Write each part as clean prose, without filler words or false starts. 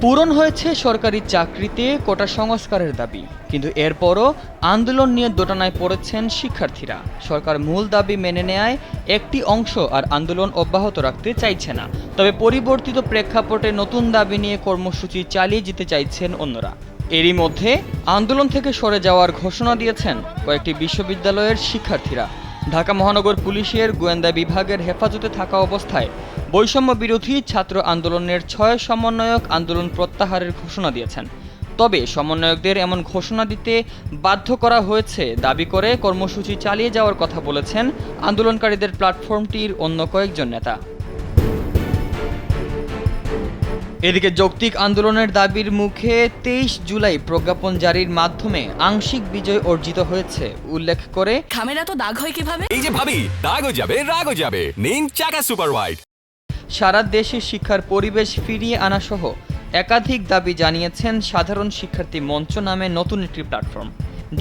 পূরণ হয়েছে সরকারি চাকরিতে কোটা সংস্কারের দাবি, কিন্তু এরপরও আন্দোলন নিয়ে দোটানায় পড়েছেন শিক্ষার্থীরা। সরকার মূল দাবি মেনে নেয় একটি অংশ আর আন্দোলন অব্যাহত রাখতে চাইছে না। তবে পরিবর্তিত প্রেক্ষাপটে নতুন দাবি নিয়ে কর্মসূচি চালিয়ে যেতে চাইছেন অন্যরা। এরই মধ্যে আন্দোলন থেকে সরে যাওয়ার ঘোষণা দিয়েছেন কয়েকটি বিশ্ববিদ্যালয়ের শিক্ষার্থীরা। ঢাকা মহানগর পুলিশের গোয়েন্দা বিভাগের হেফাজতে থাকা অবস্থায় বৈষম্য বিরোধী ছাত্র আন্দোলনের ৬ সমন্বয়ক আন্দোলন প্রত্যাহারের ঘোষণা দিয়েছেন। তবে সমন্বয়কদের এমন ঘোষণা দিতে বাধ্য করা হয়েছে দাবি করে কর্মসূচি চালিয়ে যাওয়ার কথা বলেছেন আন্দোলনকারীদের প্ল্যাটফর্মটির অন্য কয়েকজন নেতা। এদিকে যৌক্তিক আন্দোলনের দাবির মুখে ২৩ জুলাই প্রজ্ঞাপন জারির মাধ্যমে আংশিক বিজয় অর্জিত হয়েছে উল্লেখ করে খামের এত দাগ হয় কিভাবে? এই যে ভাবি, দাগও যাবে রাগও যাবে, নিন চাকা সুপার হোয়াইট। সারা দেশে শিক্ষার পরিবেশ ফিরিয়ে আনা সহ একাধিক দাবি জানিয়েছেন সাধারণ শিক্ষার্থী মঞ্চ নামে নতুন একটি প্ল্যাটফর্ম।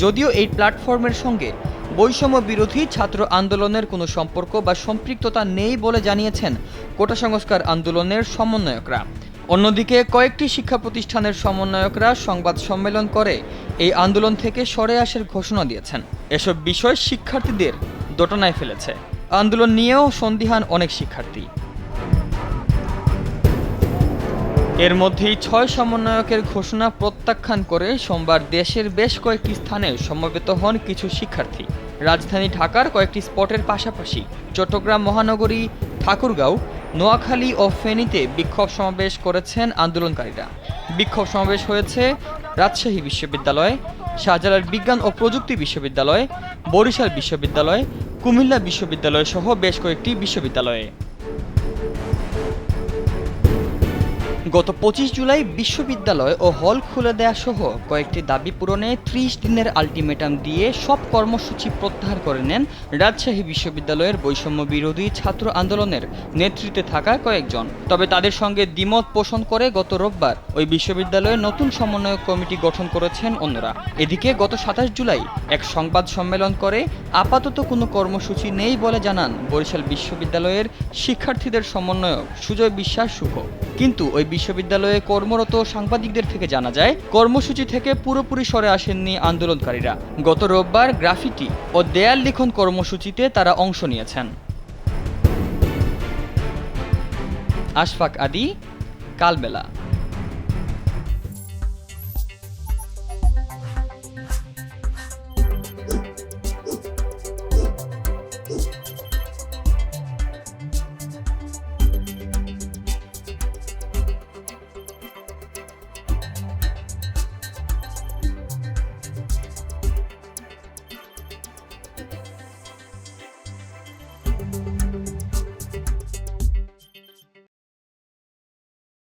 যদিও এই প্ল্যাটফর্মের সঙ্গে বৈষম্য বিরোধী ছাত্র আন্দোলনের কোনো সম্পর্ক বা সম্পৃক্ততা নেই বলে জানিয়েছেন কোটা সংস্কার আন্দোলনের সমন্বয়করা। অন্যদিকে কয়েকটি শিক্ষা প্রতিষ্ঠানের সমন্বয়করা সংবাদ সম্মেলন করে এই আন্দোলন থেকে সরে আসার ঘোষণা দিয়েছেন। এসব বিষয় শিক্ষার্থীদের দোটানায় ফেলেছে। আন্দোলন নিয়েও সন্দিহান অনেক শিক্ষার্থী। এর মধ্যেই ৬ সমন্বয়কের ঘোষণা প্রত্যাখ্যান করে সোমবার দেশের বেশ কয়েকটি স্থানে সমবেত হন কিছু শিক্ষার্থী। রাজধানী ঢাকার কয়েকটি স্পটের পাশাপাশি চট্টগ্রাম মহানগরী, ঠাকুরগাঁও, নোয়াখালী ও ফেনীতে বিক্ষোভ সমাবেশ করেছেন আন্দোলনকারীরা। বিক্ষোভ সমাবেশ হয়েছে রাজশাহী বিশ্ববিদ্যালয়, শাহজালাল বিজ্ঞান ও প্রযুক্তি বিশ্ববিদ্যালয়, বরিশাল বিশ্ববিদ্যালয়, কুমিল্লা বিশ্ববিদ্যালয় সহ বেশ কয়েকটি বিশ্ববিদ্যালয়ে। গত ২৫ জুলাই বিশ্ববিদ্যালয় ও হল খুলে দেয়া সহ কয়েকটি দাবি পূরণে ৩০ দিনের আলটিমেটাম দিয়ে সব কর্মসূচি প্রত্যাহার করে নেন রাজশাহী বিশ্ববিদ্যালয়ের বৈষম্য বিরোধী ছাত্র আন্দোলনের নেতৃত্বে থাকা কয়েকজন। তবে তাদের সঙ্গে দ্বিমত পোষণ করে গত রোববার ওই বিশ্ববিদ্যালয়ে নতুন সমন্বয়ক কমিটি গঠন করেছেন অন্যরা। এদিকে গত ২৭ জুলাই এক সংবাদ সম্মেলন করে আপাতত কোনো কর্মসূচি নেই বলে জানান বরিশাল বিশ্ববিদ্যালয়ের শিক্ষার্থীদের সমন্বয়ক সুজয় বিশ্বাস শুভ। কিন্তু ওই বিশ্ববিদ্যালয়ে কর্মরত সাংবাদিকদের থেকে জানা যায় কর্মসূচি থেকে পুরোপুরি সরে আসেননি আন্দোলনকারীরা। গত রোববার গ্রাফিটি ও দেয়াল লিখন কর্মসূচিতে তারা অংশ নিয়েছেন। আশফাক আদি, কালবেলা।